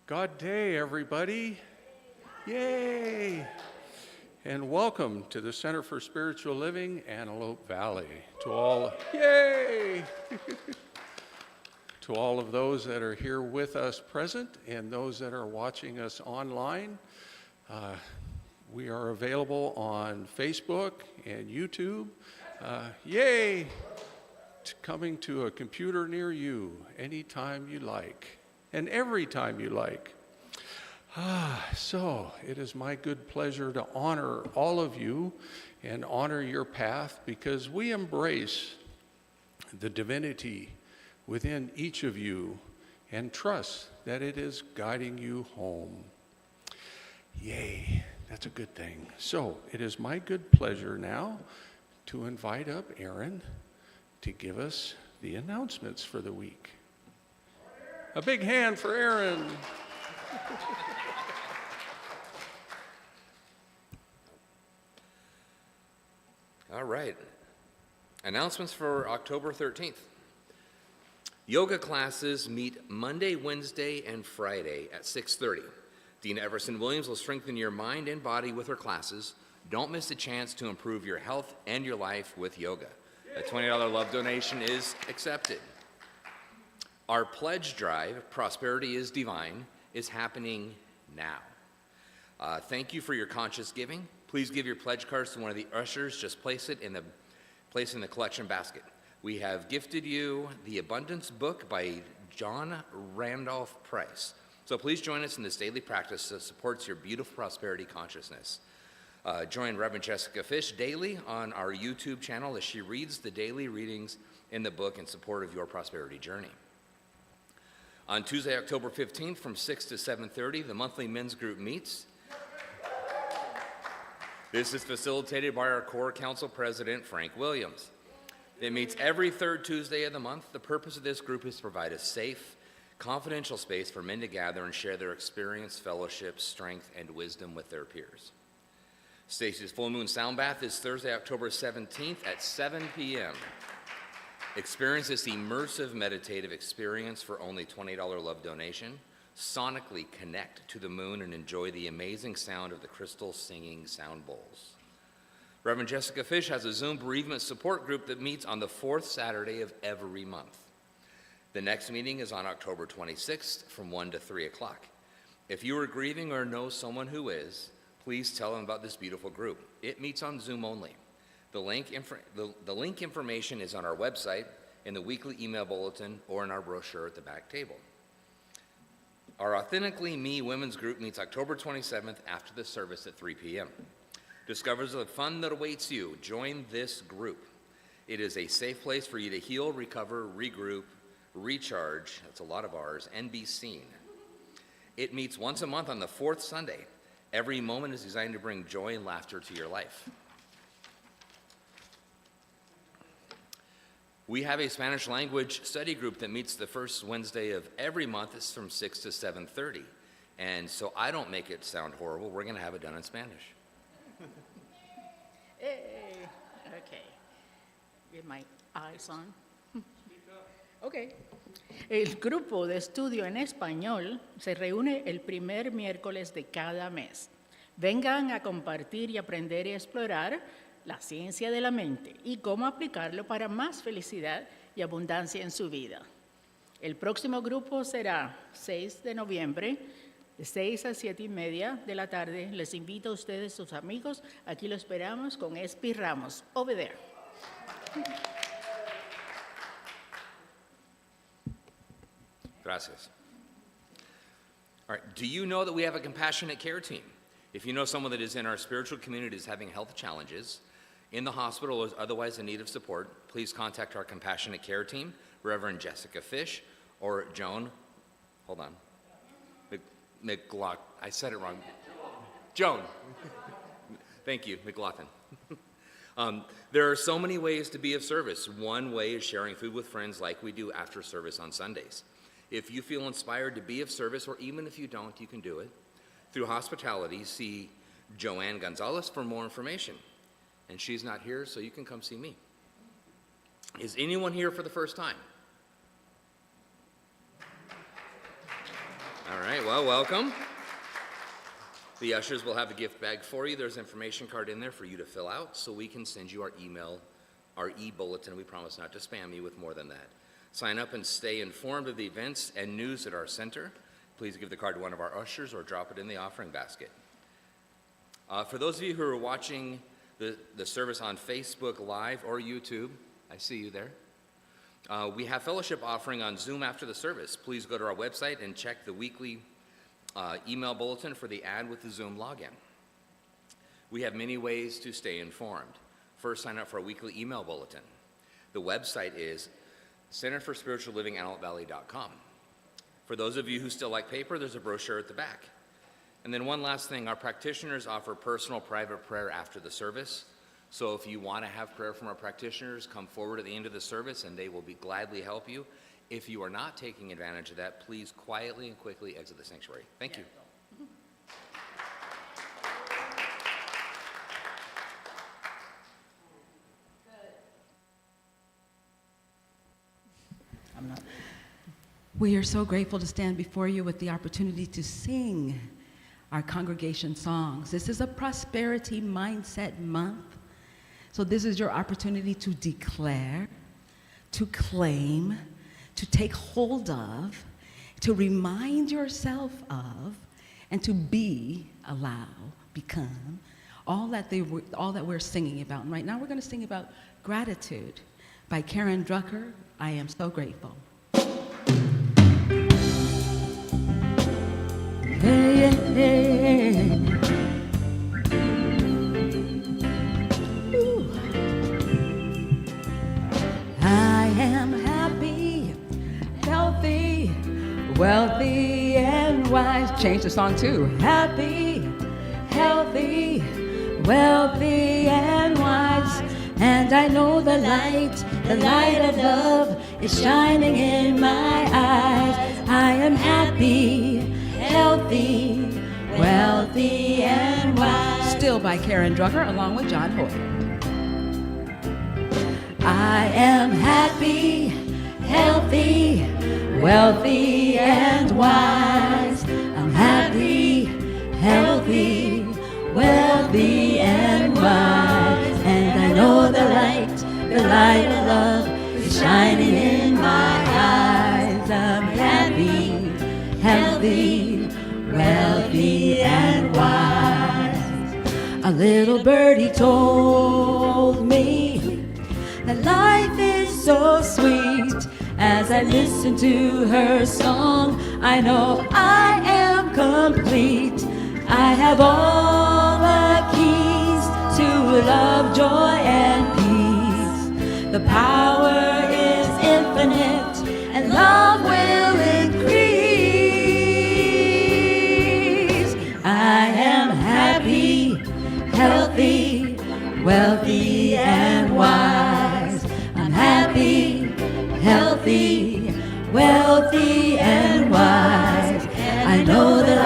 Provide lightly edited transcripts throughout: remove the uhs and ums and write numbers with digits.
God day, everybody. Yay! And welcome to the Center for Spiritual Living, Antelope Valley. To all, yay! To all of those that are here with us present and those that are watching us online, we are available on Facebook and YouTube. Yay! Coming to a computer near you anytime you like and every time you like. So it is my good pleasure to honor all of you and honor your path, because we embrace the divinity within each of you and trust that it is guiding you home. Yay, that's a good thing. So it is my good pleasure now to invite up Aaron to give us the announcements for the week. A big hand for Aaron. All right. Announcements for October 13th. Yoga classes meet Monday, Wednesday, and Friday at 6:30. Dean Everson Williams will strengthen your mind and body with her classes. Don't miss a chance to improve your health and your life with yoga. A $20 love donation is accepted. Our pledge drive, Prosperity is Divine, is happening now. Thank you for your conscious giving. Please give your pledge cards to one of the ushers. Just place in the collection basket. We have gifted you The Abundance Book by John Randolph Price. So please join us in this daily practice that supports your beautiful prosperity consciousness. Join Reverend Jessica Fish daily on our YouTube channel as she reads the daily readings in the book in support of your prosperity journey. On Tuesday, October 15th from 6 to 7:30, the monthly men's group meets. This is facilitated by our core council president, Frank Williams. It meets every third Tuesday of the month. The purpose of this group is to provide a safe, confidential space for men to gather and share their experience, fellowship, strength, and wisdom with their peers. Stacy's Full Moon Sound Bath is Thursday, October 17th at 7 p.m. Experience this immersive meditative experience for only $20 love donation. Sonically connect to the moon and enjoy the amazing sound of the crystal singing sound bowls. Reverend Jessica Fish has a Zoom bereavement support group that meets on the fourth Saturday of every month. The next meeting is on October 26th from 1 to 3 o'clock. If you are grieving or know someone who is, please tell them about this beautiful group. It meets on Zoom only. The link information is on our website, in the weekly email bulletin, or in our brochure at the back table. Our Authentically Me women's group meets October 27th after the service at 3 p.m. Discover the fun that awaits you. Join this group. It is a safe place for you to heal, recover, regroup, recharge, that's a lot of R's, and be seen. It meets once a month on the fourth Sunday. Every moment is designed to bring joy and laughter to your life. We have a Spanish language study group that meets the first Wednesday of every month. It's from 6 to 7:30. And so I don't make it sound horrible. We're going to have it done in Spanish. Hey, okay. Get my eyes on. Okay. El grupo de estudio en español se reúne el primer miércoles de cada mes. Vengan a compartir y aprender y explorar la ciencia de la mente y cómo aplicarlo para más felicidad y abundancia en su vida. El próximo grupo será 6 de noviembre, de 6 a 7:30 de la tarde. Les invito a ustedes, sus amigos. Aquí lo esperamos con Espi Ramos. Over there. Gracias. All right, do you know that we have a compassionate care team? If you know someone that is in our spiritual community is having health challenges, in the hospital or otherwise in need of support, please contact our compassionate care team, Reverend Jessica Fish or Joan, hold on, I said it wrong. Joan. Thank you, McLaughlin. There are so many ways to be of service. One way is sharing food with friends like we do after service on Sundays. If you feel inspired to be of service, or even if you don't, you can do it. Through hospitality, see Joanne Gonzalez for more information. And she's not here, so you can come see me. Is anyone here for the first time? All right, well, welcome. The ushers will have a gift bag for you. There's an information card in there for you to fill out so we can send you our email, our e-bulletin. We promise not to spam you with more than that. Sign up and stay informed of the events and news at our center. Please give the card to one of our ushers or drop it in the offering basket. For those of you who are watching the service on Facebook Live or YouTube, I see you there. We have fellowship offering on Zoom after the service. Please go to our website and check the weekly email bulletin for the ad with the Zoom login. We have many ways to stay informed. First, sign up for a weekly email bulletin. The website is centerforspiritualliving.antelope.com. For those of you who still like paper, there's a brochure at the back. And then one last thing, our practitioners offer personal private prayer after the service. So if you want to have prayer from our practitioners, come forward at the end of the service and they will gladly help you. If you are not taking advantage of that, please quietly and quickly exit the sanctuary. Thank you. We are so grateful to stand before you with the opportunity to sing our congregation songs. This is a prosperity mindset month. So this is your opportunity to declare, to claim, to take hold of, to remind yourself of, and to become all that we're singing about. And right now we're going to sing about gratitude by Karen Drucker. I am so grateful. Hey, hey, hey. I am happy, healthy, wealthy, and wise. Change the song too. Happy, healthy, wealthy, and wise. And I know the light of love is shining in my eyes. I am happy, healthy, wealthy, and wise. Still by Karen Drucker along with John Hoyer. I am happy, healthy, wealthy, and wise. I'm happy, healthy, wealthy, and wise. And I know the light of love is shining in my eyes. I'm happy, healthy, wealthy, and wise. A little birdie told me that life is so sweet. As I listen to her song, I know I am complete. I have all the keys to love, joy, and peace. The power is infinite, and love will increase. I am happy, healthy, wealthy, and wise. I'm happy, healthy, wealthy, and wise. I know the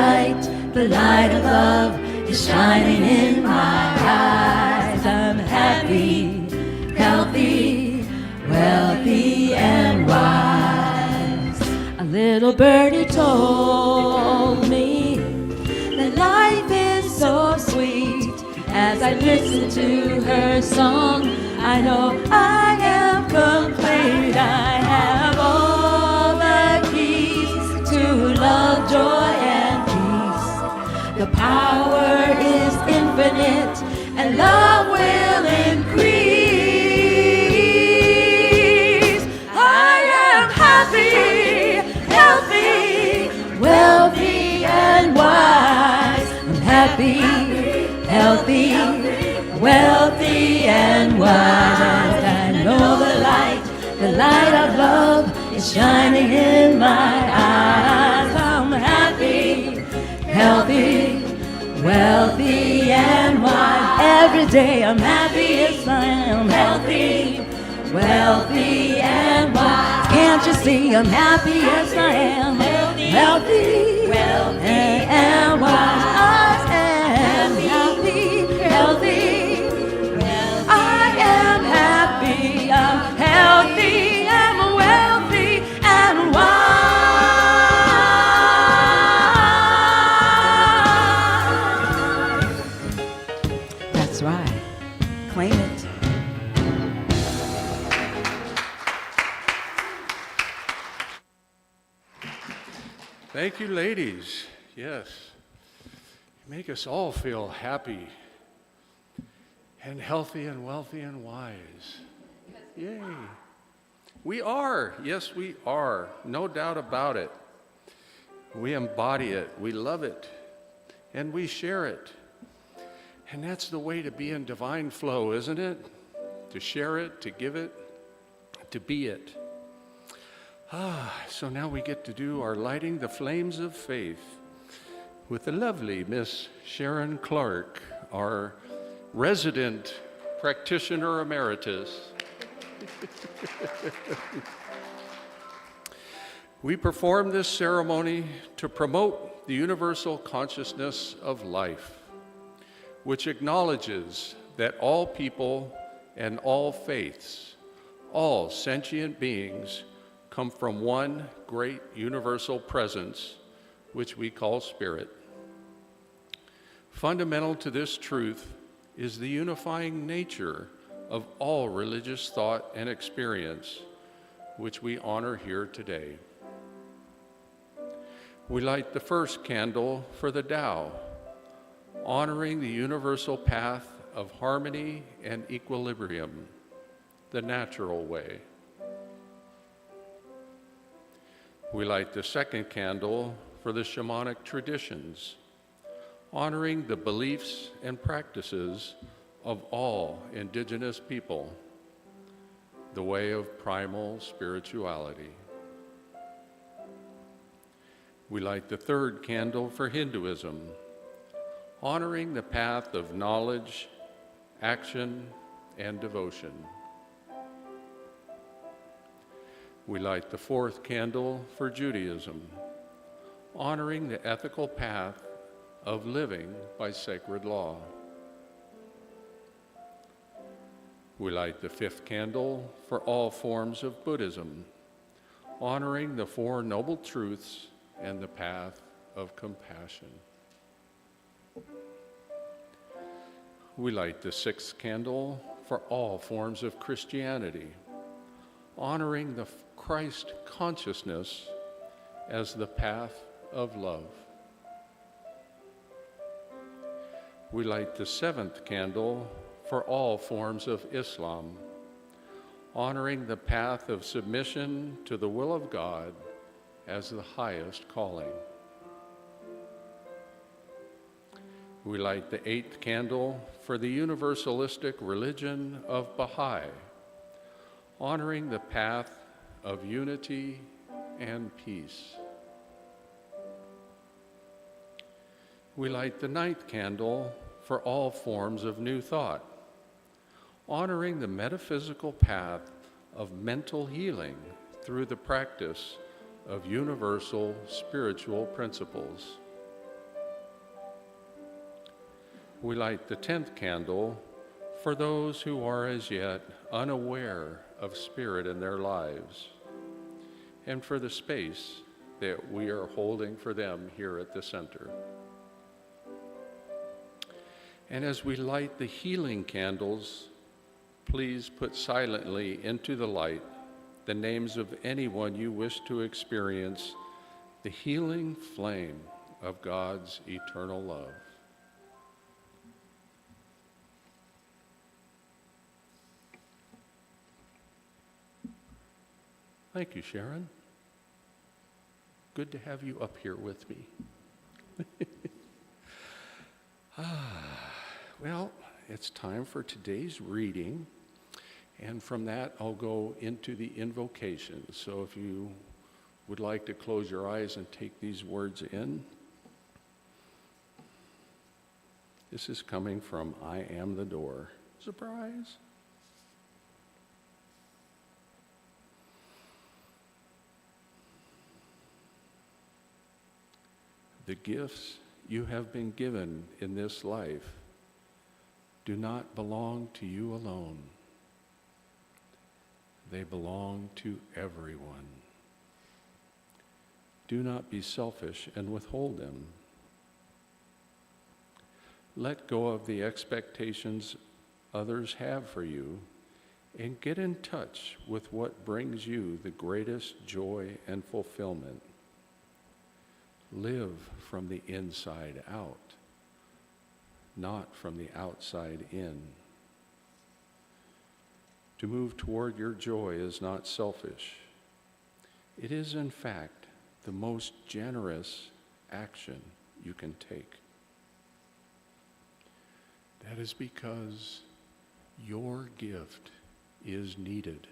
light of love is shining in my eyes. I'm happy, healthy, wealthy, and wise. A little birdie told me that life is so sweet. As I listen to her song, I know I am complete. I have all the keys to love, joy, and peace. The power is infinite, and love will increase. I am happy, healthy, wealthy, and wise. I'm happy, healthy, wealthy, and wise. And I know the light of love is shining in my eyes. I'm happy, healthy, wealthy, and wise. Every day I'm happy, yes I am healthy, wealthy, and wise. Can't you see I'm happy, yes I am healthy, wealthy, and wise. I am happy, healthy, I am happy, I'm healthy, I'm wealthy, and wise. claim it. Thank you, ladies. Yes. You make us all feel happy and healthy and wealthy and wise. Yay. We are. Yes, we are. No doubt about it. We embody it. We love it. And we share it. And that's the way to be in divine flow, isn't it? To share it, to give it, to be it. So now we get to do our lighting the flames of faith with the lovely Miss Sharon Clark, our resident practitioner emeritus. We perform this ceremony to promote the universal consciousness of life, which acknowledges that all people and all faiths, all sentient beings, come from one great universal presence, which we call Spirit. Fundamental to this truth is the unifying nature of all religious thought and experience, which we honor here today. We light the first candle for the Tao, honoring the universal path of harmony and equilibrium, the natural way. We light the second candle for the shamanic traditions, honoring the beliefs and practices of all indigenous people, the way of primal spirituality. We light the third candle for Hinduism, honoring the path of knowledge, action, and devotion. We light the fourth candle for Judaism, honoring the ethical path of living by sacred law. We light the fifth candle for all forms of Buddhism, honoring the Four Noble Truths and the path of compassion. We light the sixth candle for all forms of Christianity, honoring the Christ consciousness as the path of love. We light the seventh candle for all forms of Islam, honoring the path of submission to the will of God as the highest calling. We light the eighth candle for the universalistic religion of Baha'i, honoring the path of unity and peace. We light the ninth candle for all forms of new thought, honoring the metaphysical path of mental healing through the practice of universal spiritual principles. We light the 10th candle for those who are as yet unaware of Spirit in their lives, and for the space that we are holding for them here at the center. And as we light the healing candles, please put silently into the light the names of anyone you wish to experience the healing flame of God's eternal love. Thank you, Sharon. Good to have you up here with me. Well, it's time for today's reading, and from that I'll go into the invocation. So if you would like to close your eyes and take these words in. This is coming from I Am the Door. Surprise! The gifts you have been given in this life do not belong to you alone. They belong to everyone. Do not be selfish and withhold them. Let go of the expectations others have for you and get in touch with what brings you the greatest joy and fulfillment. Live from the inside out, not from the outside in. To move toward your joy is not selfish. It is, in fact, the most generous action you can take. That is because your gift is needed.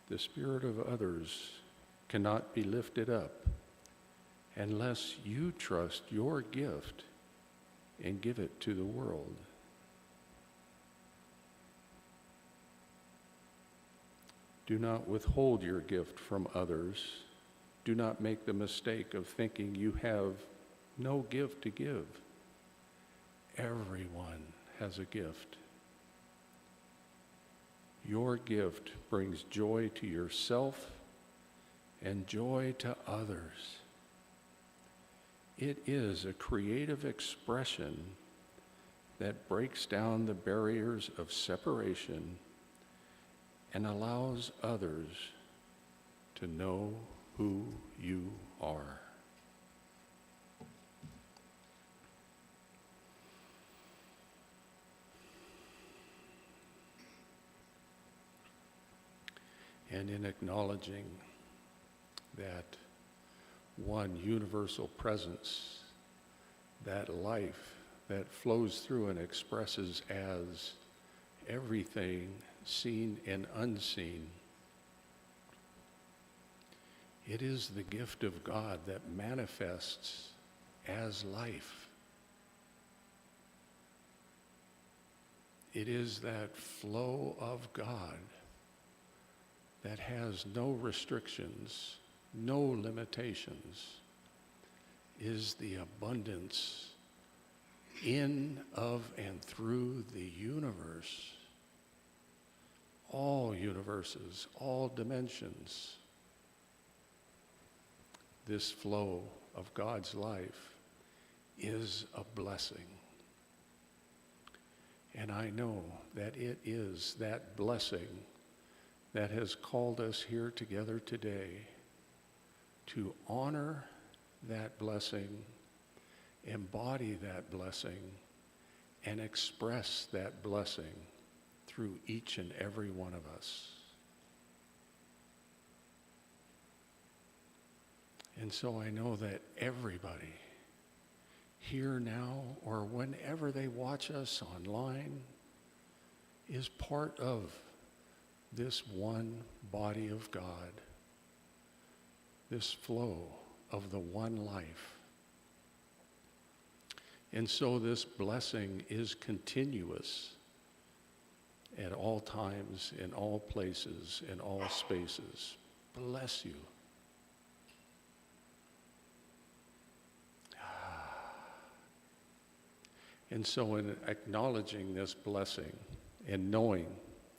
The spirit of others cannot be lifted up unless you trust your gift and give it to the world. Do not withhold your gift from others. Do not make the mistake of thinking you have no gift to give. Everyone has a gift. Your gift brings joy to yourself and joy to others. It is a creative expression that breaks down the barriers of separation and allows others to know who you are. And in acknowledging that one universal presence, that life that flows through and expresses as everything seen and unseen, it is the gift of God that manifests as life. It is that flow of God that has no restrictions, no limitations, is the abundance in, of, and through the universe. All universes, all dimensions. This flow of God's life is a blessing. And I know that it is that blessing that has called us here together today to honor that blessing, embody that blessing, and express that blessing through each and every one of us. And so I know that everybody here now or whenever they watch us online is part of this one body of God, this flow of the one life. And so this blessing is continuous at all times, in all places, in all spaces. Bless you. And so in acknowledging this blessing and knowing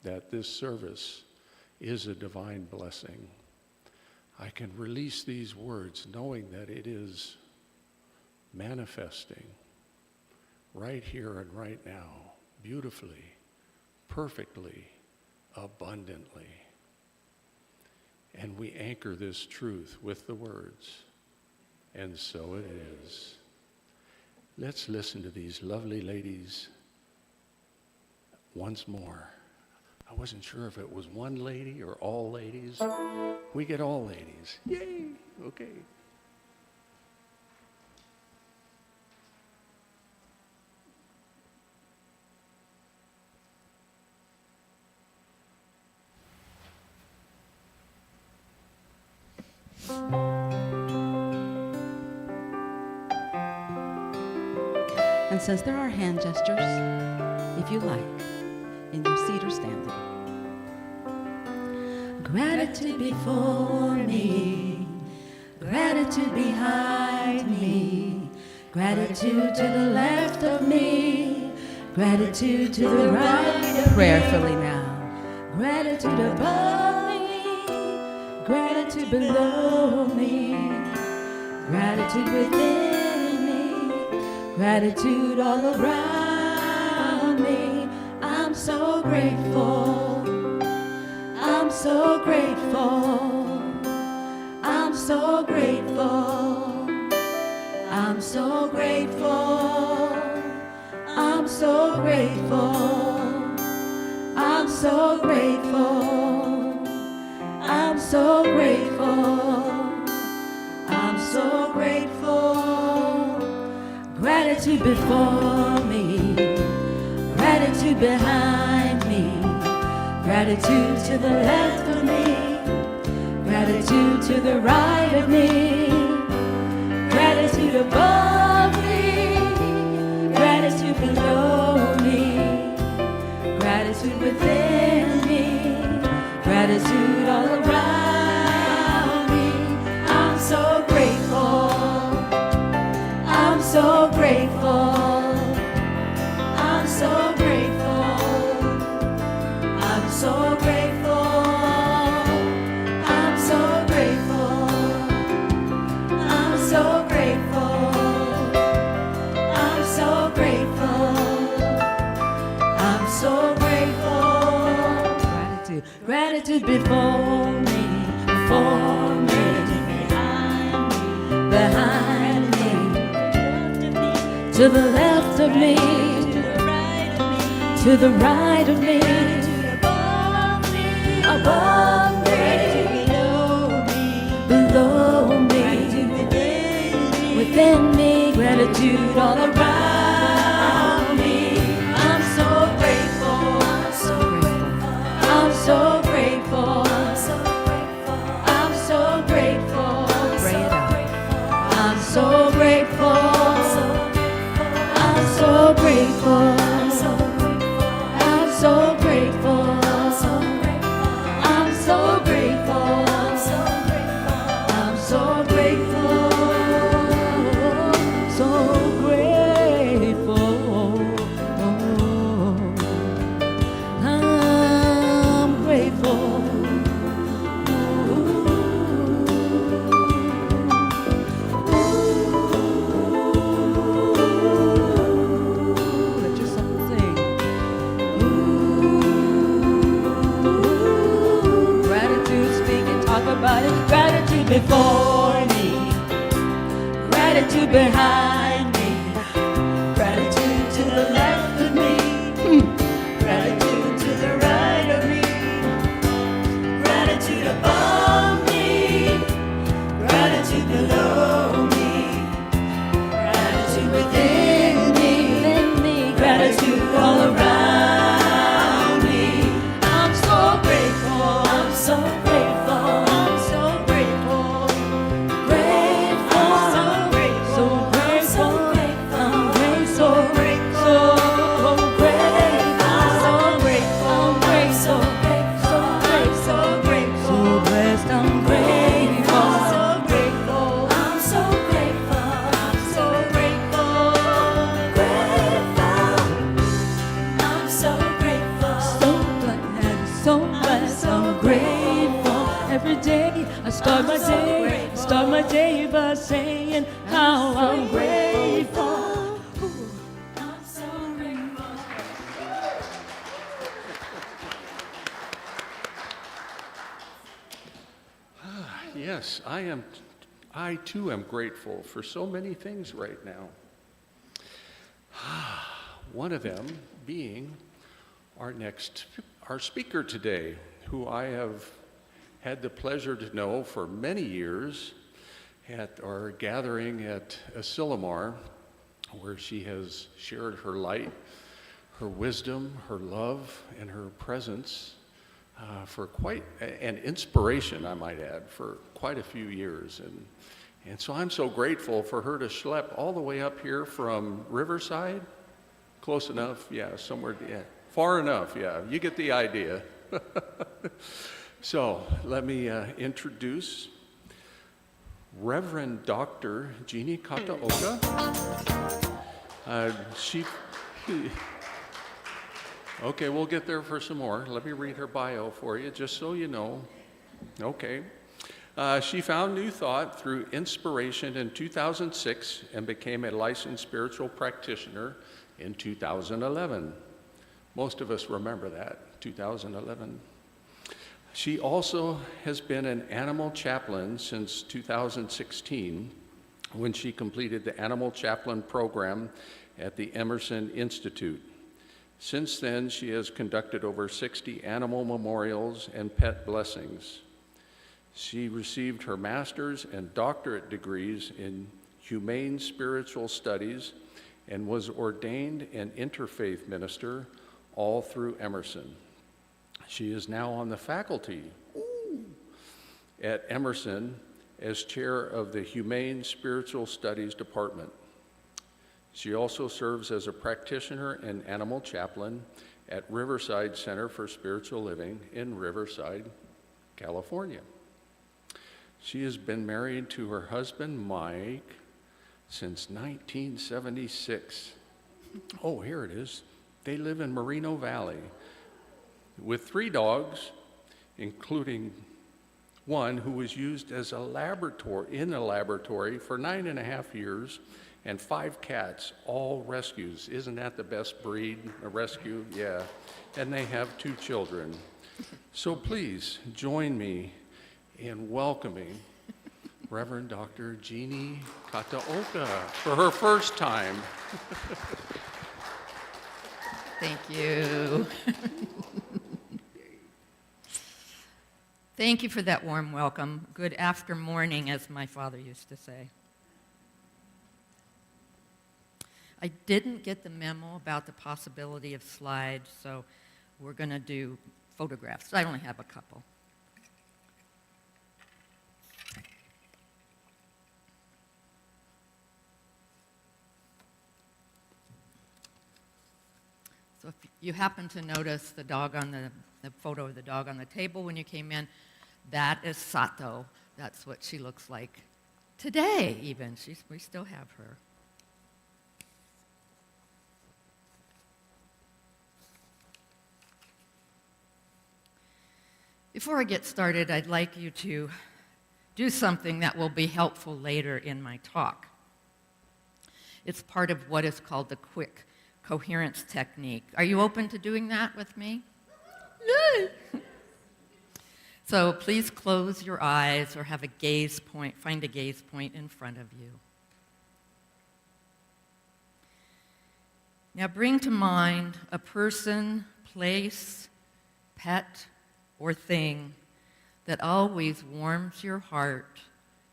that this service is a divine blessing, I can release these words knowing that it is manifesting right here and right now, beautifully, perfectly, abundantly. And we anchor this truth with the words, and so it is. Let's listen to these lovely ladies once more. I wasn't sure if it was one lady or all ladies. We get all ladies. Yay! Okay. And since there are hand gestures, if you like, in your seat or standing. Gratitude before me, gratitude behind me, gratitude to the left of me, gratitude to the right of prayerfully now. Gratitude above me, gratitude below me, gratitude within me, gratitude all around. around me. I'm so grateful. I'm so grateful. I'm so grateful. I'm so grateful. I'm so grateful. I'm so grateful. I'm so grateful. I'm so grateful. Gratitude before me, gratitude behind me, gratitude to the left of me, gratitude to the right of me, gratitude above me, gratitude below me, gratitude within me, gratitude all around me. I'm so grateful. I'm so grateful. I'm so grateful. I'm so grateful. I'm so grateful. I'm so grateful. I'm so grateful. I'm so grateful. Gratitude, gratitude before me, behind me, to the left of me, to the right of me, above me, below me, within me, gratitude all around me. I'm so grateful. I'm so grateful. I'm so grateful. I'm so grateful. I'm so grateful. I'm so grateful. I'm so grateful. I'm so grateful. So grateful. I'm grateful. Let your song sing. Gratitude, speak and talk about it. Gratitude before me, gratitude behind me, gratitude to the left of me, gratitude to the right of me, gratitude above me, gratitude below me, gratitude within me, gratitude all around me. I'm so grateful. I'm so grateful. I'm so grateful. Grateful. So grateful. So grateful. I'm grateful. So grateful. So grateful. I'm grateful. So grateful. So grateful. So blessed. I'm grateful. So grateful. I'm so grateful. I'm so grateful. Grateful. I'm so grateful. So blessed, so grateful. Every day I start my day by saying how I'm grateful. I'm so grateful. Yes, I too am grateful for so many things right now. One of them being our speaker today, who I have had the pleasure to know for many years at our gathering at Asilomar, where she has shared her light, her wisdom, her love, and her presence for quite an inspiration, I might add, for quite a few years. And so I'm so grateful for her to schlep all the way up here from Riverside. Close enough, yeah, somewhere, yeah, far enough, yeah, you get the idea. So let me introduce Reverend Dr. Jeannie Kataoka. Okay, we'll get there for some more. Let me read her bio for you, just so you know. Okay. She found New Thought through inspiration in 2006 and became a licensed spiritual practitioner in 2011. Most of us remember that, 2011. She also has been an animal chaplain since 2016, when she completed the Animal Chaplain program at the Emerson Institute. Since then, she has conducted over 60 animal memorials and pet blessings. She received her master's and doctorate degrees in humane spiritual studies and was ordained an interfaith minister all through Emerson. She is now on the faculty at Emerson as chair of the Humane Spiritual Studies Department. She also serves as a practitioner and animal chaplain at Riverside Center for Spiritual Living in Riverside, California. She has been married to her husband, Mike, since 1976. Oh, here it is. They live in Moreno Valley with 3 dogs, including one who was used as a laboratory for 9.5 years, and 5 cats, all rescues. Isn't that the best breed, a rescue? Yeah. And they have 2 children. So please join me in welcoming Reverend Dr. Jeannie Kataoka for her first time. Thank you. Thank you for that warm welcome. Good after morning, as my father used to say. I didn't get the memo about the possibility of slides, so we're going to do photographs. I only have a couple. So if you happen to notice the dog on the photo of the dog on the table when you came in, that is Sato. That's what she looks like today, even. We still have her. Before I get started, I'd like you to do something that will be helpful later in my talk. It's part of what is called the quick coherence technique. Are you open to doing that with me? Yay! So please close your eyes or have a gaze point, find a gaze point in front of you. Now bring to mind a person, place, pet, or thing that always warms your heart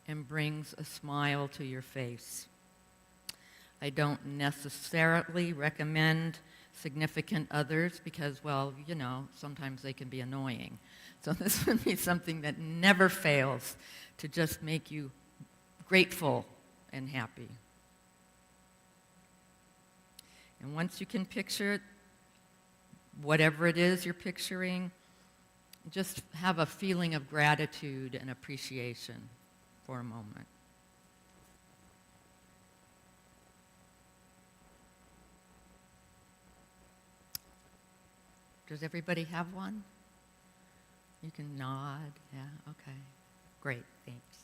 and brings a smile to your face. I don't necessarily recommend significant others because, well, you know, sometimes they can be annoying. So this would be something that never fails to just make you grateful and happy. And once you can picture it, whatever it is you're picturing, just have a feeling of gratitude and appreciation for a moment. Does everybody have one? You can nod. Yeah, okay. Great, thanks.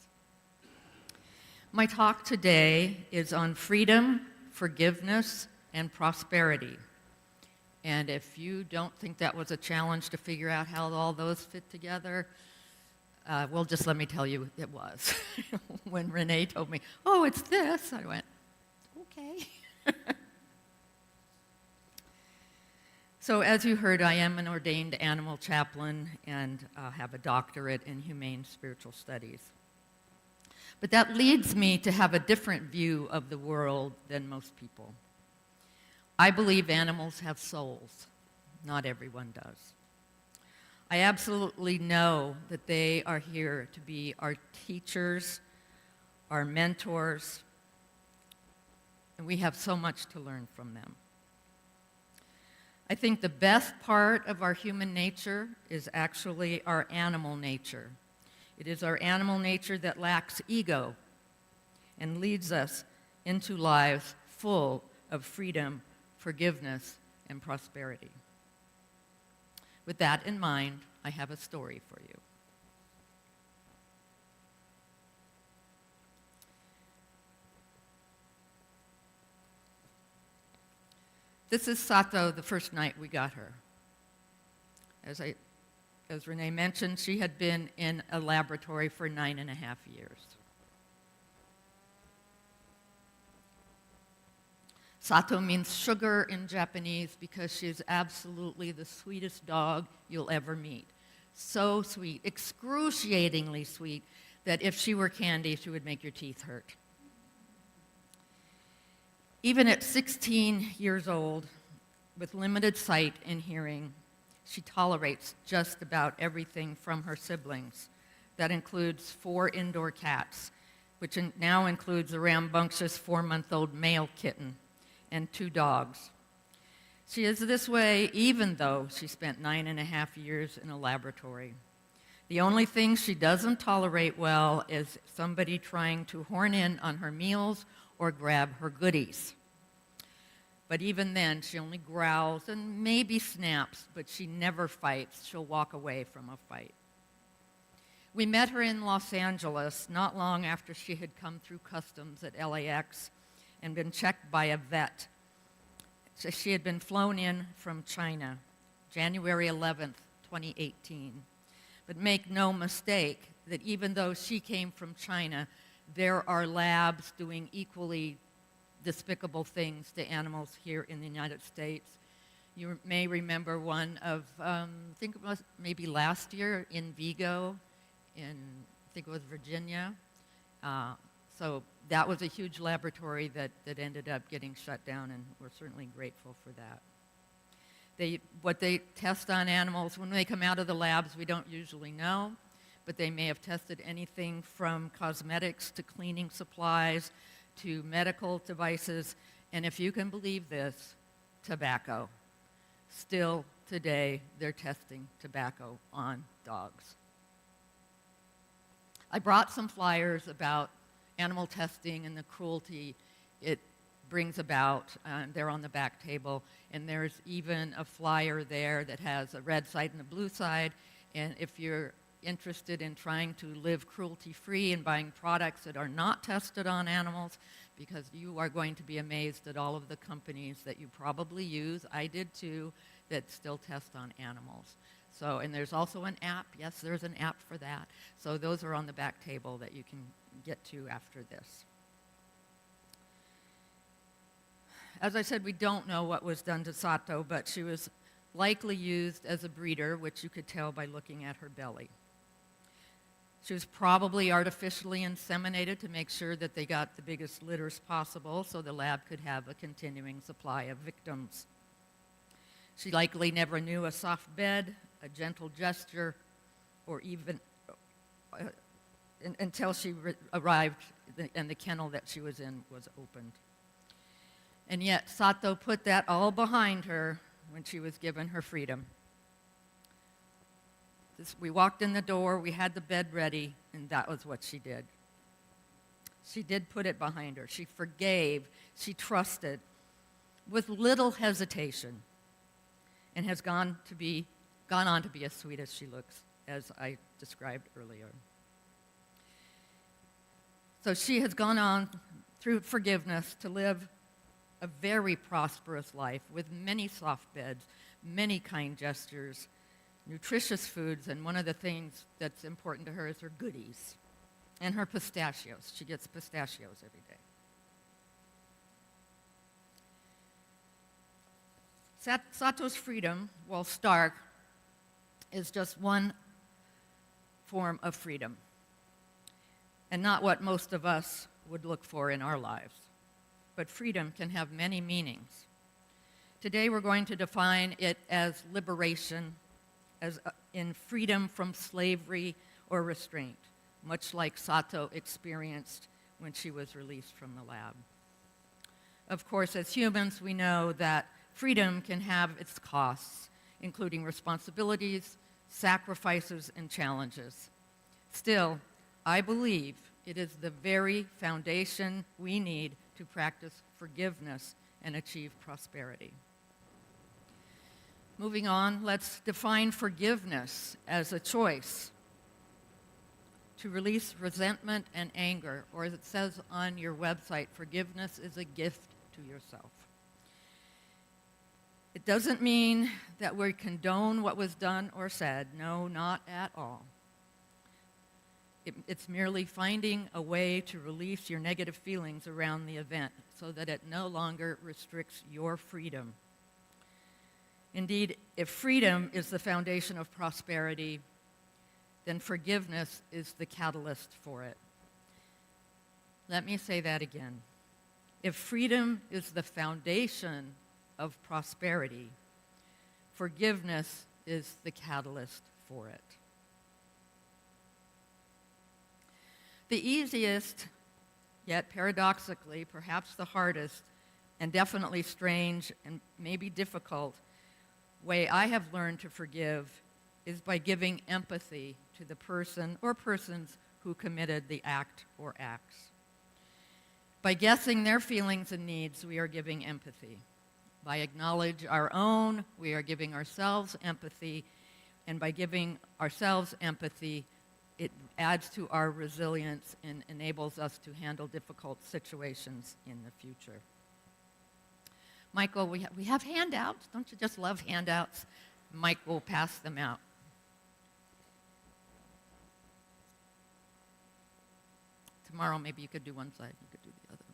My talk today is on freedom, forgiveness, and prosperity. And if you don't think that was a challenge to figure out how all those fit together, well, just let me tell you it was. When Renee told me, oh, it's this, I went, okay. So as you heard, I am an ordained animal chaplain and have a doctorate in humane spiritual studies. But that leads me to have a different view of the world than most people. I believe animals have souls. Not everyone does. I absolutely know that they are here to be our teachers, our mentors, and we have so much to learn from them. I think the best part of our human nature is actually our animal nature. It is our animal nature that lacks ego and leads us into lives full of freedom, forgiveness, and prosperity. With that in mind, I have a story for you. This is Sato the first night we got her. As Renee mentioned, she had been in a laboratory for 9.5 years. Sato means sugar in Japanese because she is absolutely the sweetest dog you'll ever meet. So sweet, excruciatingly sweet, that if she were candy, she would make your teeth hurt. Even at 16 years old, with limited sight and hearing, she tolerates just about everything from her siblings. That includes 4 indoor cats, which now includes a rambunctious 4-month-old male kitten and 2 dogs. She is this way even though she spent 9.5 years in a laboratory. The only thing she doesn't tolerate well is somebody trying to horn in on her meals or grab her goodies. But even then, she only growls and maybe snaps, but she never fights. She'll walk away from a fight. We met her in Los Angeles not long after she had come through customs at LAX and been checked by a vet. So she had been flown in from China, January 11th, 2018. But make no mistake that even though she came from China, there are labs doing equally despicable things to animals here in the United States. You may remember one of, I think it was maybe last year in Vigo, in I think it was Virginia. So that was a huge laboratory that ended up getting shut down, and we're certainly grateful for that. What they test on animals, when they come out of the labs, we don't usually know, but they may have tested anything from cosmetics to cleaning supplies to medical devices, and if you can believe this, tobacco. Still today, they're testing tobacco on dogs. I brought some flyers about animal testing and the cruelty it brings about. They're on the back table, and there's even a flyer there that has a red side and a blue side, and if you're interested in trying to live cruelty-free and buying products that are not tested on animals, because you are going to be amazed at all of the companies that you probably use, I did too, that still test on animals. So, and there's also an app. Yes, there's an app for that. So those are on the back table that you can get to after this. As I said, we don't know what was done to Sato, but she was likely used as a breeder, which you could tell by looking at her belly. She was probably artificially inseminated to make sure that they got the biggest litters possible so the lab could have a continuing supply of victims. She likely never knew a soft bed, a gentle gesture, or even until she arrived and the kennel that she was in was opened. And yet Sato put that all behind her when she was given her freedom. We walked in the door, we had the bed ready, and that was what she did. She did put it behind her. She forgave, she trusted, with little hesitation, and has gone on to be as sweet as she looks, as I described earlier. So she has gone on through forgiveness to live a very prosperous life with many soft beds, many kind gestures, nutritious foods, and one of the things that's important to her is her goodies and her pistachios. She gets pistachios every day. Sato's freedom, while stark, is just one form of freedom, and not what most of us would look for in our lives. But freedom can have many meanings. Today we're going to define it as liberation, as in freedom from slavery or restraint, much like Sato experienced when she was released from the lab. Of course, as humans, we know that freedom can have its costs, including responsibilities, sacrifices, and challenges. Still, I believe it is the very foundation we need to practice forgiveness and achieve prosperity. Moving on, let's define forgiveness as a choice to release resentment and anger, or as it says on your website, forgiveness is a gift to yourself. It doesn't mean that we condone what was done or said. No, not at all. It's merely finding a way to release your negative feelings around the event so that it no longer restricts your freedom. Indeed, if freedom is the foundation of prosperity, then forgiveness is the catalyst for it. Let me say that again. If freedom is the foundation of prosperity, forgiveness is the catalyst for it. The easiest, yet paradoxically, perhaps the hardest, and definitely strange and maybe difficult way I have learned to forgive is by giving empathy to the person or persons who committed the act or acts. By guessing their feelings and needs, we are giving empathy. By acknowledging our own, we are giving ourselves empathy. And by giving ourselves empathy, it adds to our resilience and enables us to handle difficult situations in the future. Michael, we have handouts. Don't you just love handouts? Mike will pass them out. Tomorrow, maybe you could do one side, you could do the other.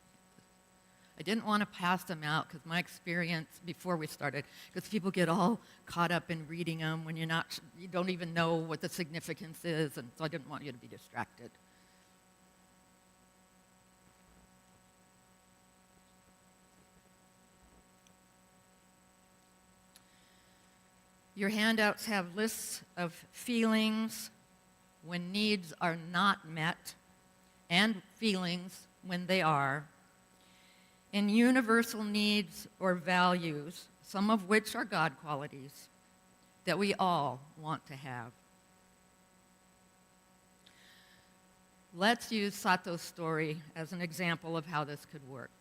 I didn't want to pass them out because my experience before we started, because people get all caught up in reading them when you don't even know what the significance is, and so I didn't want you to be distracted. Your handouts have lists of feelings when needs are not met and feelings when they are, and universal needs or values, some of which are God qualities, that we all want to have. Let's use Sato's story as an example of how this could work.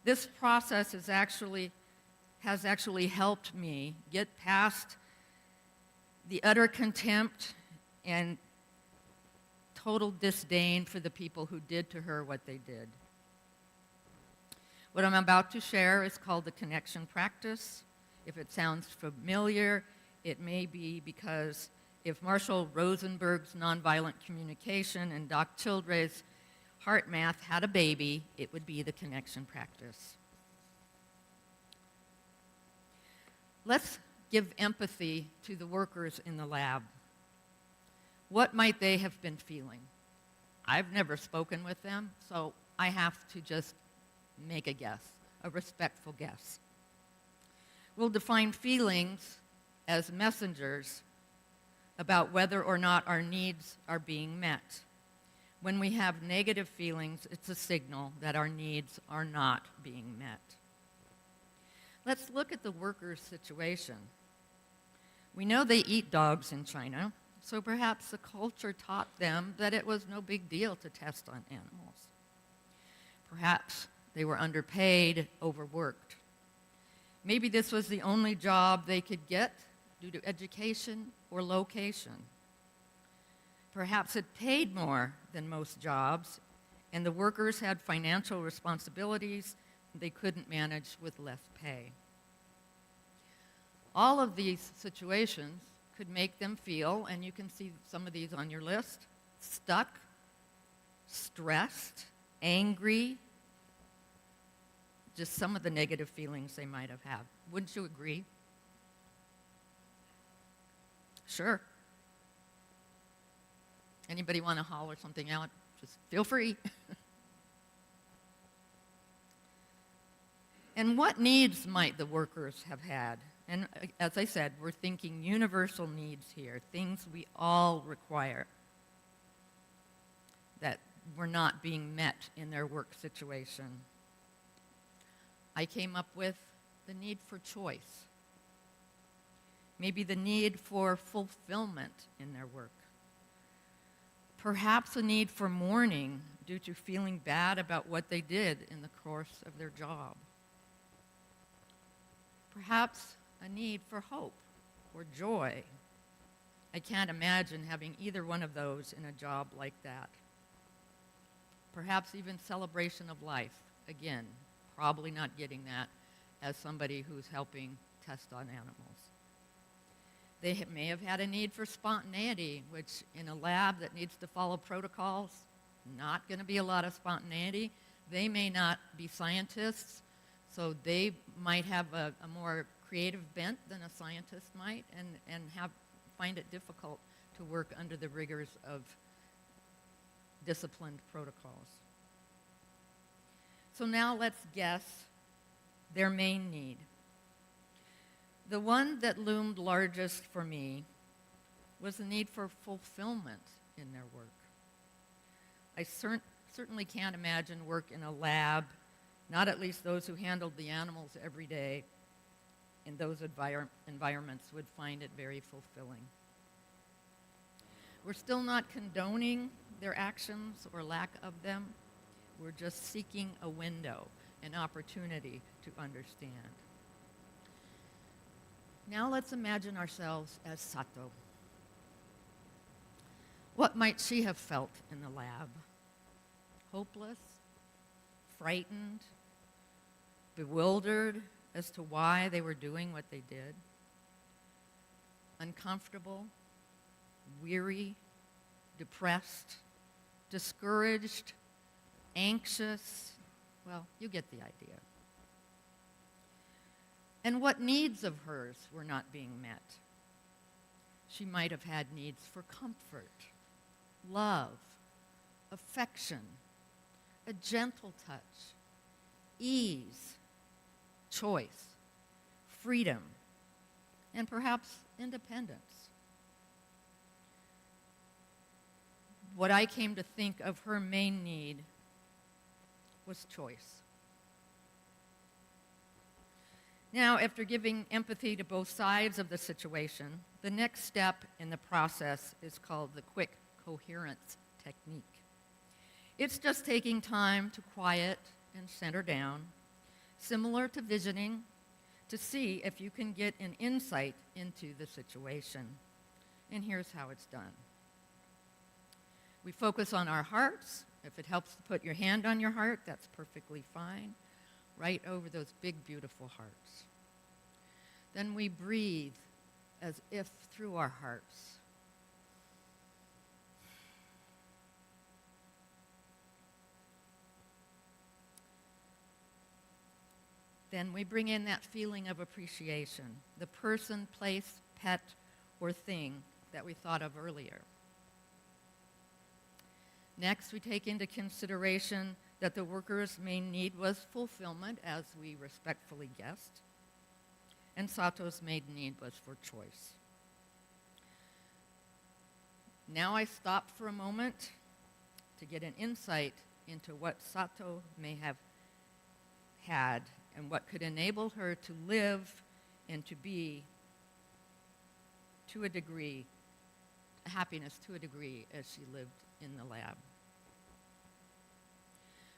This process has actually helped me get past the utter contempt and total disdain for the people who did to her what they did. What I'm about to share is called the connection practice. If it sounds familiar, it may be because if Marshall Rosenberg's nonviolent communication and Doc Childray's heart math had a baby, it would be the connection practice. Let's give empathy to the workers in the lab. What might they have been feeling? I've never spoken with them, so I have to just make a guess, a respectful guess. We'll define feelings as messengers about whether or not our needs are being met. When we have negative feelings, it's a signal that our needs are not being met. Let's look at the workers' situation. We know they eat dogs in China, so perhaps the culture taught them that it was no big deal to test on animals. Perhaps they were underpaid, overworked. Maybe this was the only job they could get due to education or location. Perhaps it paid more than most jobs, and the workers had financial responsibilities they couldn't manage with less pay. All of these situations could make them feel, and you can see some of these on your list, stuck, stressed, angry, just some of the negative feelings they might have had. Wouldn't you agree? Sure. Anybody want to holler something out? Just feel free. And what needs might the workers have had? And as I said, we're thinking universal needs here, things we all require that were not being met in their work situation. I came up with the need for choice, maybe the need for fulfillment in their work, perhaps a need for mourning due to feeling bad about what they did in the course of their job, perhaps a need for hope or joy. I can't imagine having either one of those in a job like that. Perhaps even celebration of life. Again, probably not getting that as somebody who's helping test on animals. They may have had a need for spontaneity, which in a lab that needs to follow protocols, not going to be a lot of spontaneity. They may not be scientists, so they might have a more creative bent than a scientist might, and find it difficult to work under the rigors of disciplined protocols. So now let's guess their main need. The one that loomed largest for me was the need for fulfillment in their work. I certainly can't imagine work in a lab, not at least those who handled the animals every day in those environments would find it very fulfilling. We're still not condoning their actions or lack of them. We're just seeking a window, an opportunity to understand. Now let's imagine ourselves as Sato. What might she have felt in the lab? Hopeless? Frightened? Bewildered as to why they were doing what they did? Uncomfortable? Weary? Depressed? Discouraged? Anxious? Well, you get the idea. And what needs of hers were not being met? She might have had needs for comfort, love, affection, a gentle touch, ease, choice, freedom, and perhaps independence. What I came to think of her main need was choice. Now, after giving empathy to both sides of the situation, the next step in the process is called the quick coherence technique. It's just taking time to quiet and center down, similar to visioning, to see if you can get an insight into the situation. And here's how it's done. We focus on our hearts. If it helps to put your hand on your heart, that's perfectly fine. Right over those big, beautiful hearts. Then we breathe as if through our hearts. Then we bring in that feeling of appreciation, the person, place, pet, or thing that we thought of earlier. Next, we take into consideration that the worker's main need was fulfillment, as we respectfully guessed, and Sato's main need was for choice. Now I stop for a moment to get an insight into what Sato may have had and what could enable her to live and to be, to a degree, happiness to a degree as she lived in the lab.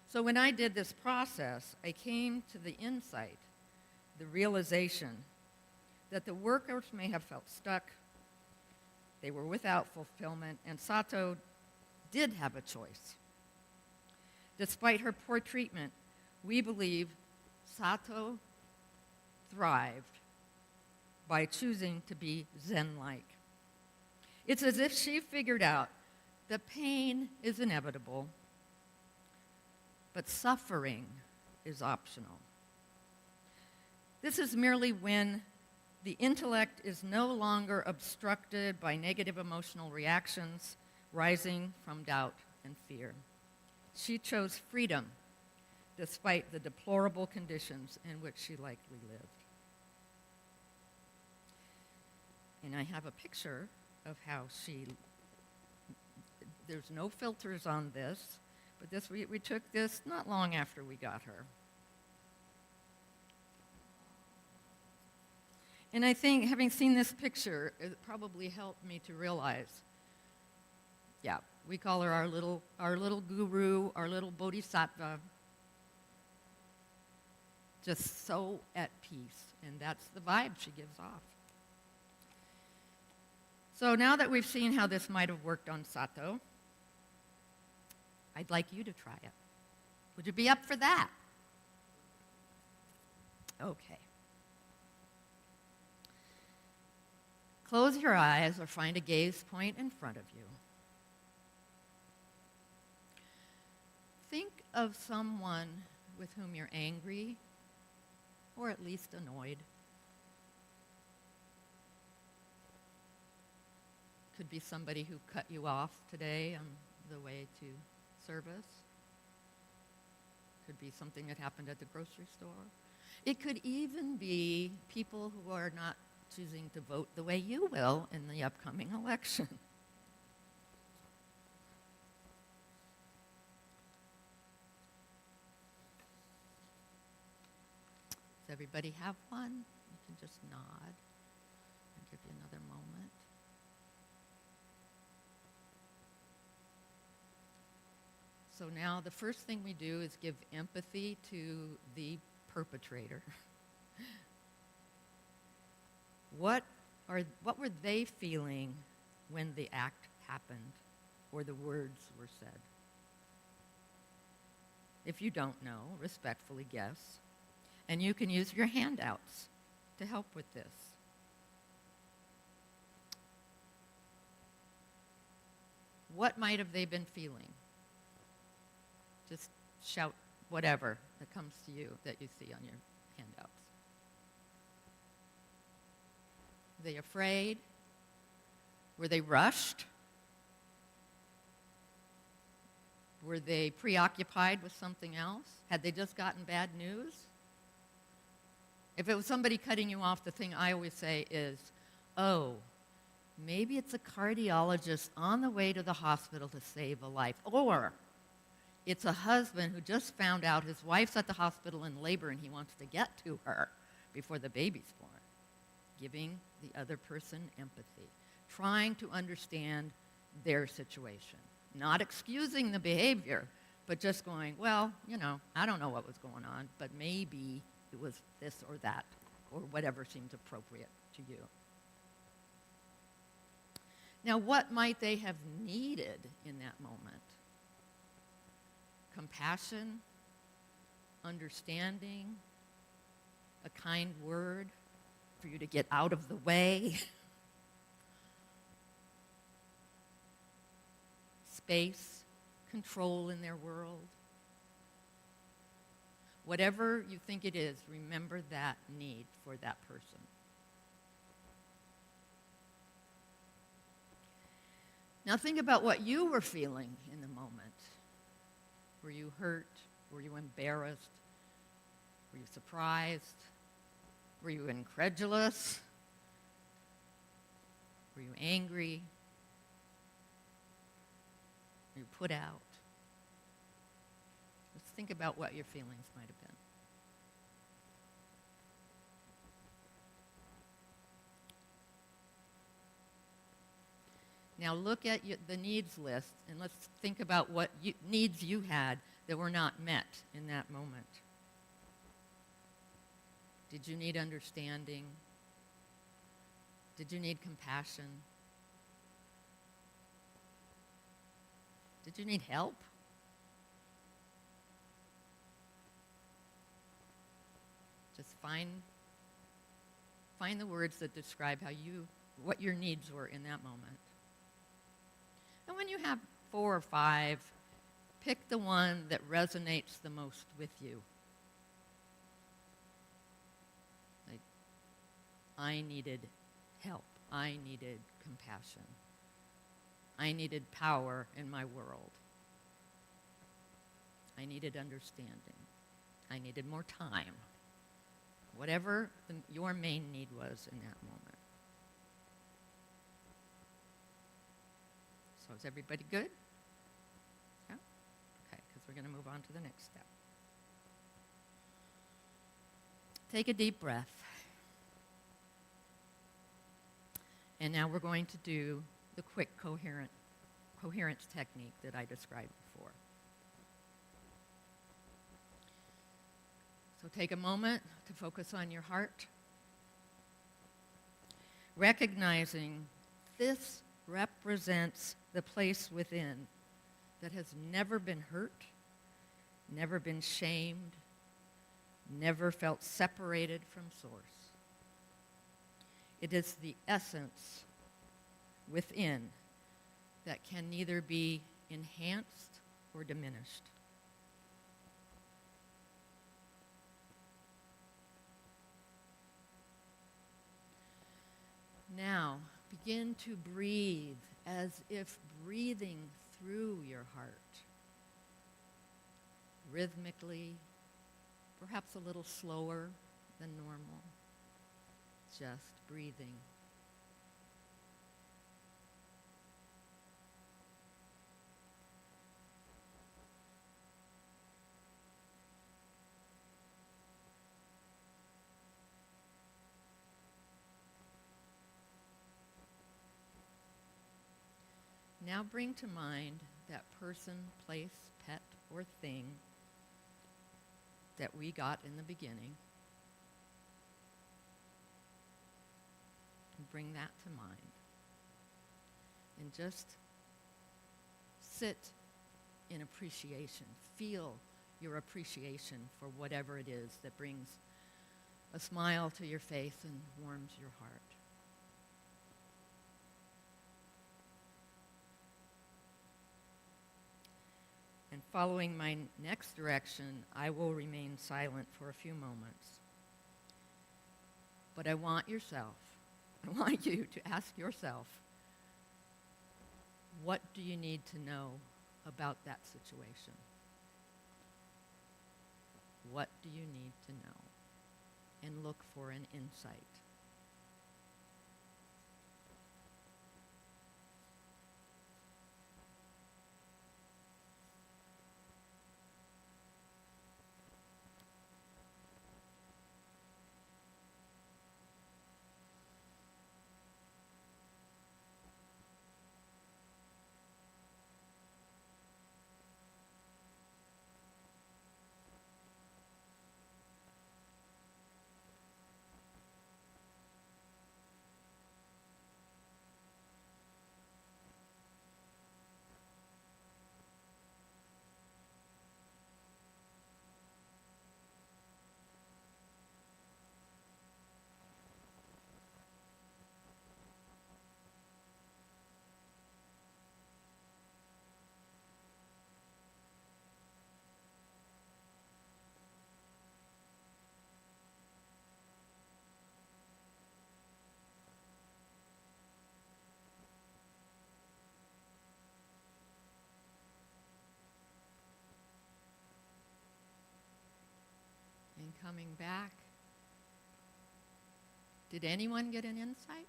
So when I did this process, I came to the insight, the realization that the workers may have felt stuck, they were without fulfillment, and Sato did have a choice. Despite her poor treatment, we believe Sato thrived by choosing to be Zen-like. It's as if she figured out that pain is inevitable, but suffering is optional. This is merely when the intellect is no longer obstructed by negative emotional reactions rising from doubt and fear. She chose freedom despite the deplorable conditions in which she likely lived. And I have a picture of how there's no filters on this, but we took this not long after we got her. And I think having seen this picture, it probably helped me to realize, yeah, we call her our little guru, our little bodhisattva, just so at peace, and that's the vibe she gives off. So now that we've seen how this might have worked on Sato, I'd like you to try it. Would you be up for that? Okay. Close your eyes or find a gaze point in front of you. Think of someone with whom you're angry or at least annoyed. Could be somebody who cut you off today on the way to service. Could be something that happened at the grocery store. It could even be people who are not choosing to vote the way you will in the upcoming election. Does everybody have one? You can just nod. I'll give you another moment. So now the first thing we do is give empathy to the perpetrator. What were they feeling when the act happened or the words were said? If you don't know, respectfully guess. And you can use your handouts to help with this. What might have they been feeling? Just shout whatever that comes to you that you see on your handouts. Were they afraid? Were they rushed? Were they preoccupied with something else? Had they just gotten bad news? If it was somebody cutting you off, the thing I always say is, oh, maybe it's a cardiologist on the way to the hospital to save a life. Or it's a husband who just found out his wife's at the hospital in labor and he wants to get to her before the baby's born. Giving the other person empathy. Trying to understand their situation. Not excusing the behavior, but just going, well, you know, I don't know what was going on, but maybe it was this or that, or whatever seems appropriate to you. Now, what might they have needed in that moment? Compassion, understanding, a kind word for you to get out of the way, space, control in their world. Whatever you think it is, remember that need for that person. Now think about what you were feeling in the moment. Were you hurt? Were you embarrassed? Were you surprised? Were you incredulous? Were you angry? Were you put out? Let's think about what your feelings might have been. Now look at the needs list and let's think about what needs you had that were not met in that moment. Did you need understanding? Did you need compassion? Did you need help? Just find the words that describe what your needs were in that moment. And when you have 4 or 5, pick the one that resonates the most with you. Like, I needed help. I needed compassion. I needed power in my world. I needed understanding. I needed more time. Whatever your main need was in that moment. So is everybody good? Yeah? Okay, because we're going to move on to the next step. Take a deep breath. And now we're going to do the quick coherence technique that I described before. So take a moment to focus on your heart, recognizing this represents the place within that has never been hurt, never been shamed, never felt separated from Source. It is the essence within that can neither be enhanced or diminished. Now, begin to breathe as if breathing through your heart, rhythmically, perhaps a little slower than normal, just breathing. Now bring to mind that person, place, pet, or thing that we got in the beginning. And bring that to mind. And just sit in appreciation. Feel your appreciation for whatever it is that brings a smile to your face and warms your heart. And following my next direction, I will remain silent for a few moments. But I want you to ask yourself, what do you need to know about that situation? What do you need to know? And look for an insight. And coming back, did anyone get an insight?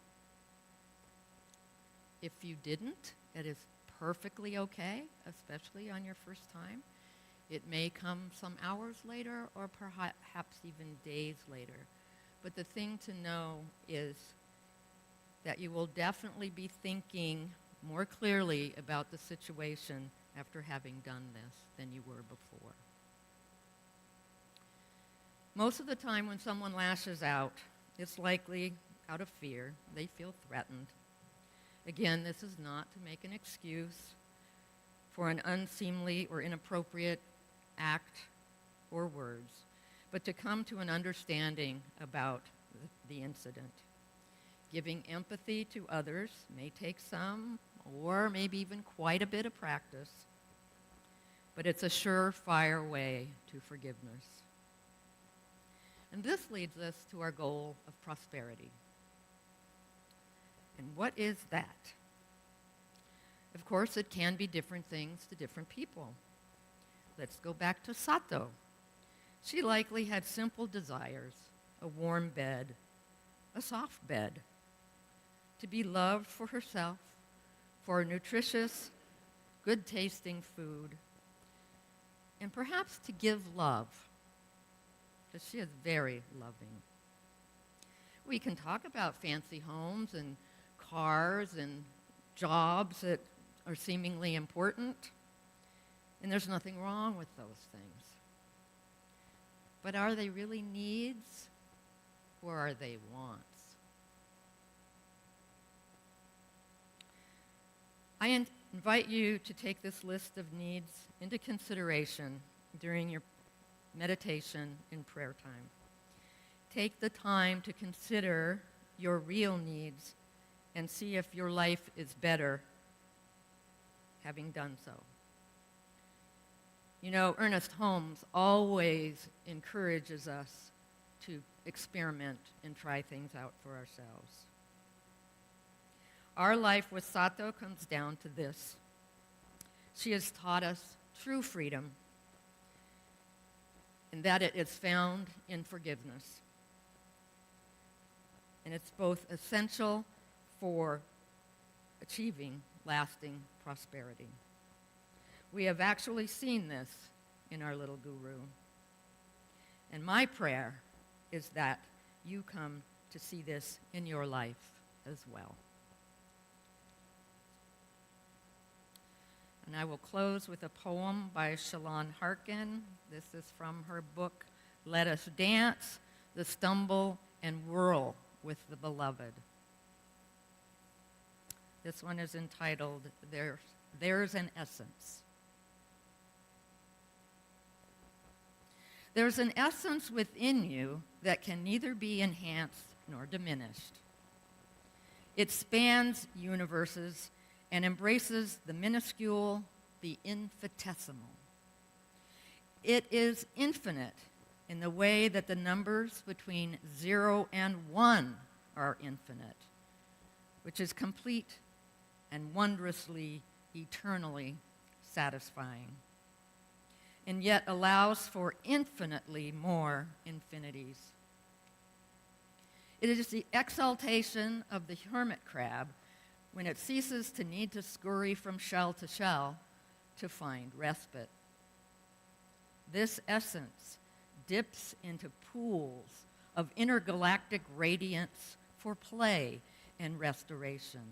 If you didn't, it is perfectly okay, especially on your first time. It may come some hours later or perhaps even days later. But the thing to know is that you will definitely be thinking more clearly about the situation after having done this than you were before. Most of the time when someone lashes out, it's likely out of fear. They feel threatened. Again, this is not to make an excuse for an unseemly or inappropriate act or words, but to come to an understanding about the incident. Giving empathy to others may take some or maybe even quite a bit of practice, but it's a surefire way to forgiveness. And this leads us to our goal of prosperity. And what is that? Of course, it can be different things to different people. Let's go back to Sato. She likely had simple desires: a warm bed, a soft bed, to be loved for herself, for nutritious, good-tasting food, and perhaps to give love, because she is very loving. We can talk about fancy homes and cars and jobs that are seemingly important, and there's nothing wrong with those things. But are they really needs, or are they wants? I invite you to take this list of needs into consideration during your meditation, and prayer time. Take the time to consider your real needs and see if your life is better having done so. You know, Ernest Holmes always encourages us to experiment and try things out for ourselves. Our life with Sato comes down to this. She has taught us true freedom, and that it is found in forgiveness. And it's both essential for achieving lasting prosperity. We have actually seen this in our little guru. And my prayer is that you come to see this in your life as well. And I will close with a poem by Shalon Harkin. This is from her book, Let Us Dance, the Stumble and Whirl with the Beloved. This one is entitled, There's an Essence. There's an essence within you that can neither be enhanced nor diminished. It spans universes and embraces the minuscule, the infinitesimal. It is infinite in the way that the numbers between 0 and 1 are infinite, which is complete and wondrously, eternally satisfying, and yet allows for infinitely more infinities. It is the exaltation of the hermit crab when it ceases to need to scurry from shell to shell to find respite. This essence dips into pools of intergalactic radiance for play and restoration.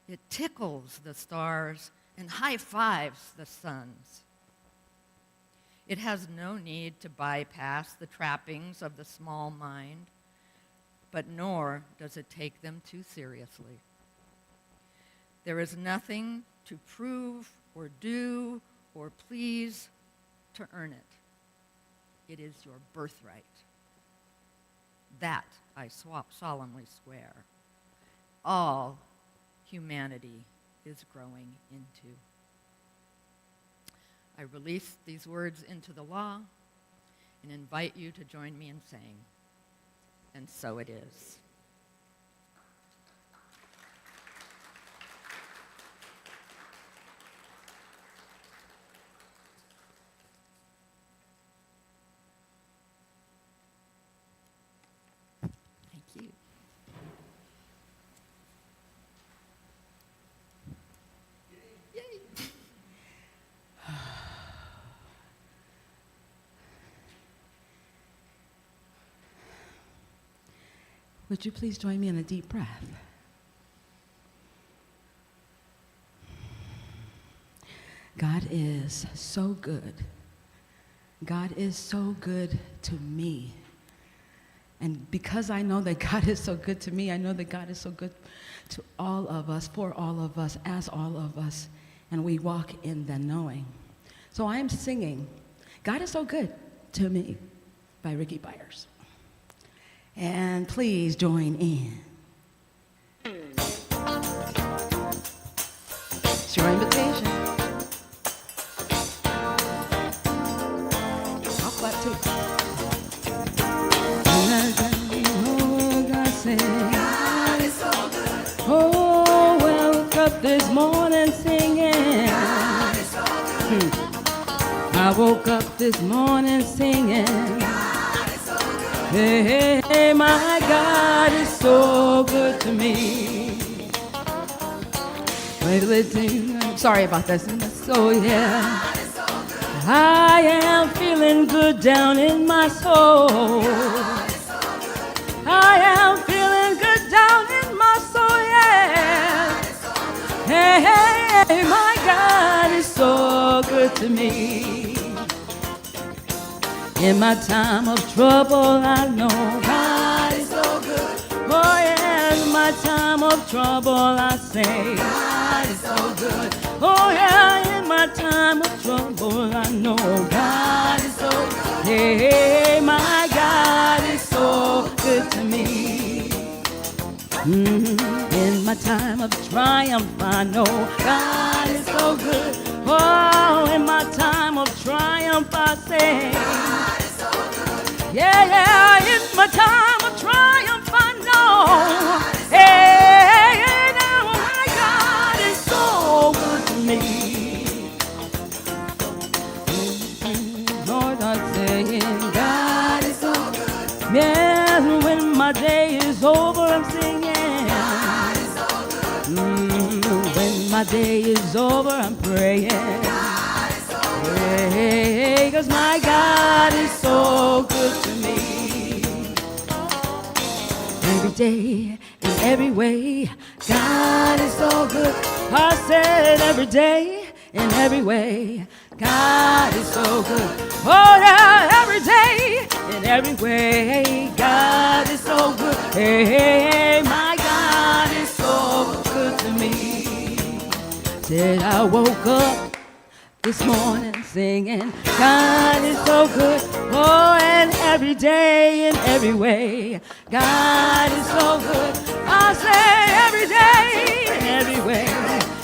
It tickles the stars and high-fives the suns. It has no need to bypass the trappings of the small mind, but nor does it take them too seriously. There is nothing to prove or do or please to earn it. It is your birthright. That I solemnly swear. All humanity is growing into. I release these words into the law and invite you to join me in saying, and so it is. Thank you. Would you please join me in a deep breath? God is so good. God is so good to me. And because I know that God is so good to me, I know that God is so good to all of us, for all of us, as all of us, and we walk in the knowing. So I am singing, God is so good to me, by Ricky Byers. And please join in. It's your invitation. I'll clap too. God is so good. Oh, woke up this morning singing. God is so good. I woke up this morning singing. God is so good. Hey, hey, hey, my God is so good to me. Sorry about this. So yeah. I am feeling good down in my soul. I am feeling good down in my soul, yeah. Hey, hey, hey, my God is so good to me. In my time of trouble, I know God is so good. Oh, yeah, in my time of trouble, I say God is so good. Oh, yeah, in my time of trouble, I know God is so good. Hey, my God is so good to me. In my time of triumph, I know God is so good. Oh, in my time of triumph, I say, God is so good. Yeah, yeah, in my time of triumph, I know. Hey, now my God is so good to me. Lord, I'm saying, God is so good. Yeah, when my day is over, I'm singing. God is so good. When my day is over, I'm praying. God is so good. Hey, 'cause my God is so good to me. Every day, in every way, God is so good. I said every day, in every way, God is so good. Oh yeah, every day, in every way, God is so good. Hey, my God is so good to me. Said I woke up this morning singing, God is so good. Oh, and every day, in every way, God is so good. I say every day, in every way,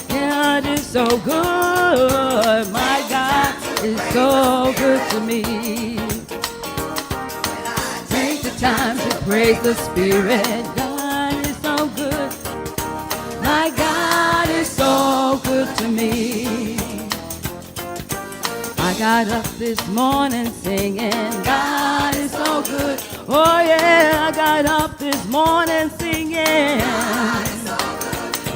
God is so good. My God is so good to me. Take the time to praise the Spirit. God is so good. My God is so good to me. I got up this morning singing, God is so good. Oh yeah, I got up this morning singing.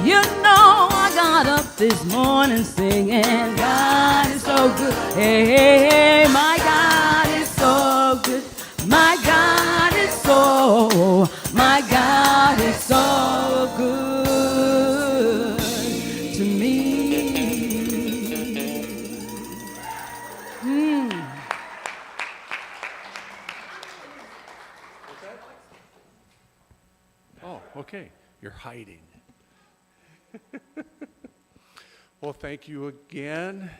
You know I got up this morning singing, God is so good. Hey, my God is so good. My God is so good to me. Oh, okay. You're hiding. Well, thank you again,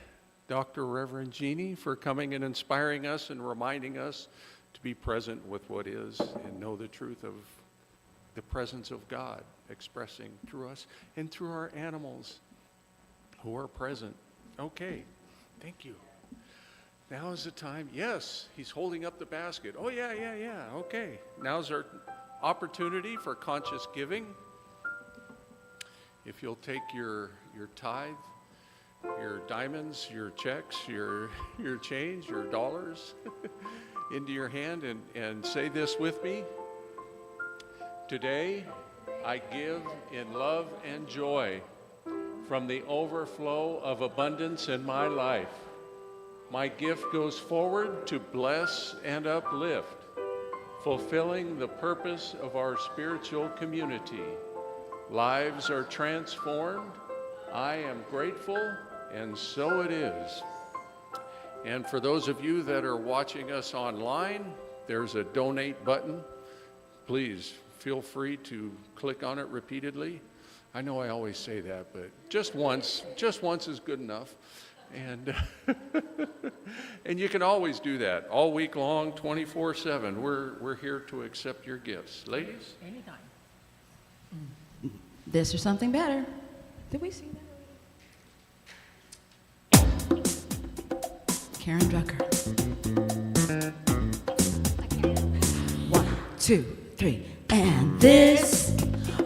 Dr. Reverend Jeannie, for coming and inspiring us and reminding us to be present with what is and know the truth of the presence of God expressing through us and through our animals who are present. Okay, thank you. Now is the time. Yes, he's holding up the basket. Oh, yeah. Okay. Now's our opportunity for conscious giving. If you'll take your tithe, your diamonds, your checks, your change, your dollars into your hand and say this with me. Today, I give in love and joy from the overflow of abundance in my life. My gift goes forward to bless and uplift, fulfilling the purpose of our spiritual community. Lives are transformed. I am grateful, and so it is. And for those of you that are watching us online, there's a donate button. Please feel free to click on it repeatedly. I know I always say that, but just once is good enough. And and you can always do that all week long, 24/7. We're here to accept your gifts. Ladies? Anytime. This or something better. Did we see that? Karen Drucker. 1, 2, 3. And this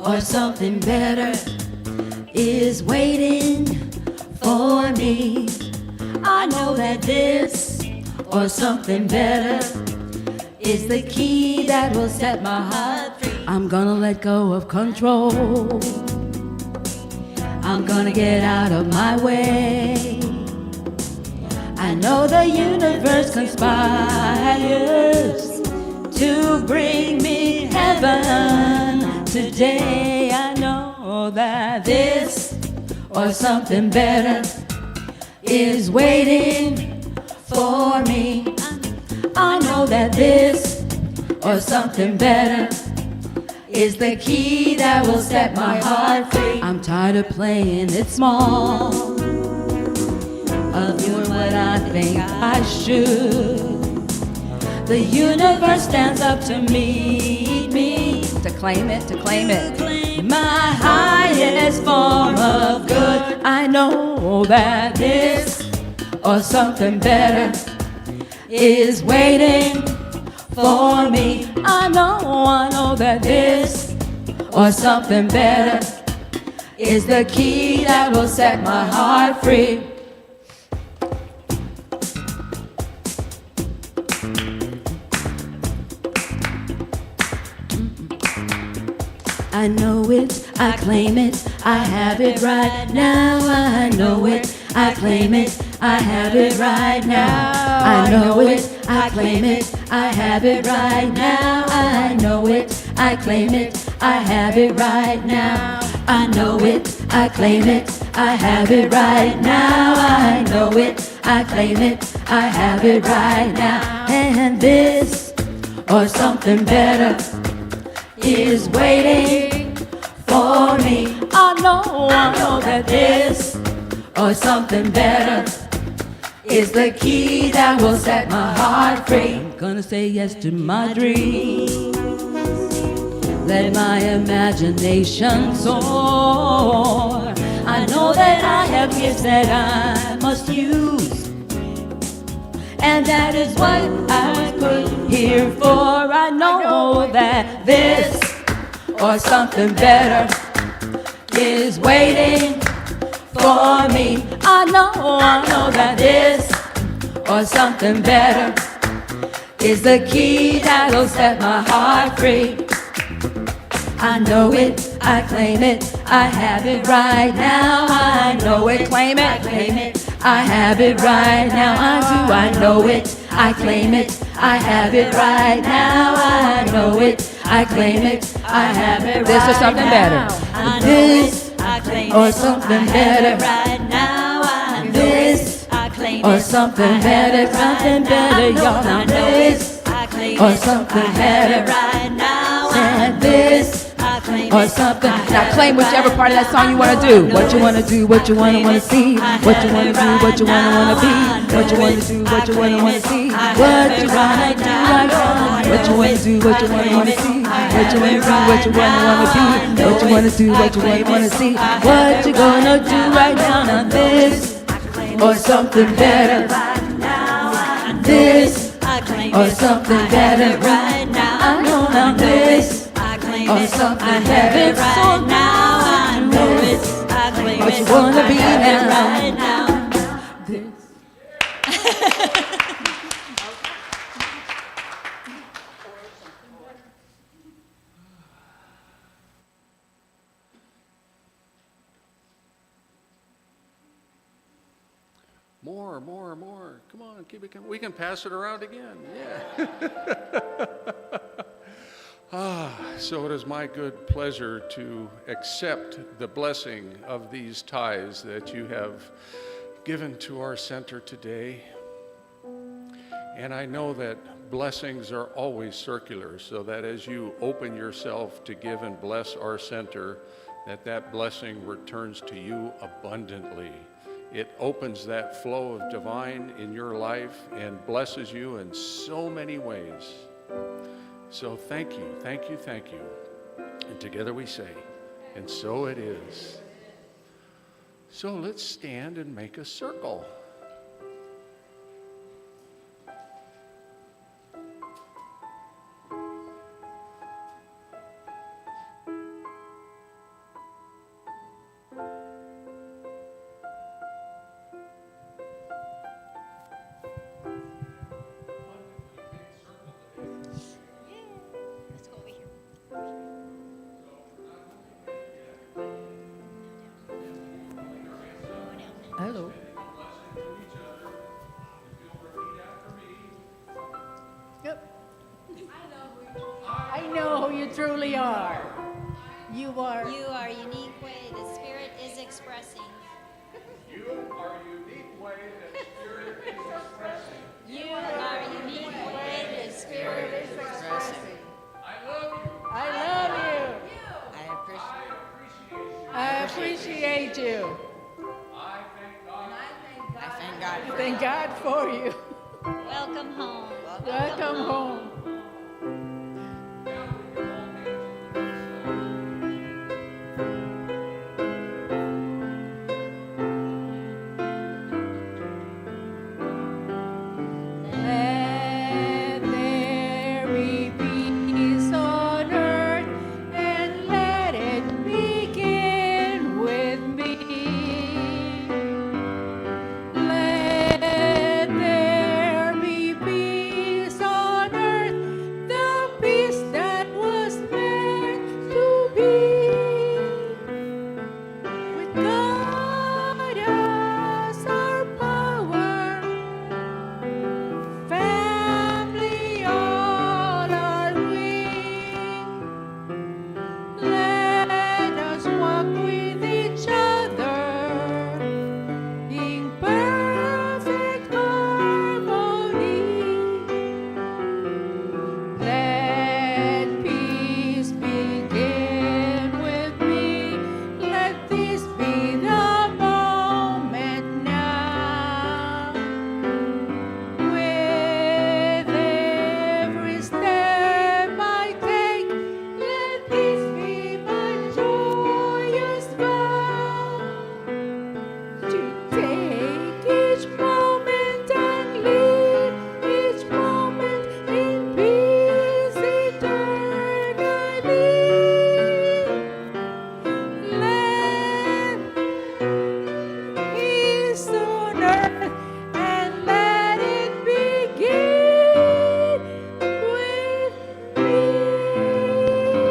or something better is waiting for me. I know that this or something better is the key that will set my heart free. I'm gonna let go of control. I'm gonna get out of my way. I know the universe conspires to bring me heaven today. I know that this or something better is waiting for me. I know that this or something better is the key that will set my heart free. I'm tired of playing it small, of doing what I think I should. The universe stands up to meet me. To claim it, to claim it. My highest form of good. I know that this or something better is waiting for me. I know that this or something better is the key that will set my heart free. I know it, I claim it, I have it right now. I know it, I claim it, I have it right now. I know it, I claim it, I have it right now. I know it, I claim it, I have it right now. I know it, I claim it, I have it right now. I know it, I claim it, I have it right now. And this or something better is waiting for me. I know that this or something better is the key that will set my heart free. I'm gonna say yes to my dreams. Let my imagination soar. I know that I have gifts that I must use, and that is what I put here for. I know that this or something better is waiting for me. I know that this or something better is the key that'll set my heart free. I know it, I claim it, I have it right now. I know it, claim it, claim it, I have it right now. I do, I know it, I claim it, I have it right now. I know it, I claim it, I have it right now. This or something better. This or something better right now. This or something better, y'all. Now this or something better right now. And this or something. Now claim whichever part of that song you want to do. What you want to do, what you want to see. What you want to do, what you want to be. What you want to do, what you want to see. What you want to do right now. What you want to do, what you want to see. What you want to do, what you want to be. What you want to do, what you want to see. What you gonna do right now. Now this or something better. This or something better right now. I know now this or something better right now. I know it. What you wanna be now. More. Come on, keep it coming. We can pass it around again. Yeah. So it is my good pleasure to accept the blessing of these tithes that you have given to our center today. And I know that blessings are always circular, so that as you open yourself to give and bless our center, that blessing returns to you abundantly. It opens that flow of divine in your life and blesses you in so many ways. So thank you. And together we say, and so it is. So let's stand and make a circle. Hello. Yep. I know who you truly are. You are. You are a unique way the Spirit is expressing. You are a unique way that Spirit is expressing. You are a unique way the Spirit is expressing. I love you. I love you. I appreciate I appreciate you. I thank God. Thank God for you. Welcome home. Welcome home. Let there be peace on earth, and let it begin with me. Let there be peace on earth, the peace that was meant to be. With God as our power, family all our wing. Let us walk with each other in perfect harmony. Let peace begin with me. Let this be the moment now. With every step I take, let this be my joyous vow. To take each moment and live each moment in peace eternally. Let peace on earth, and let it begin with me.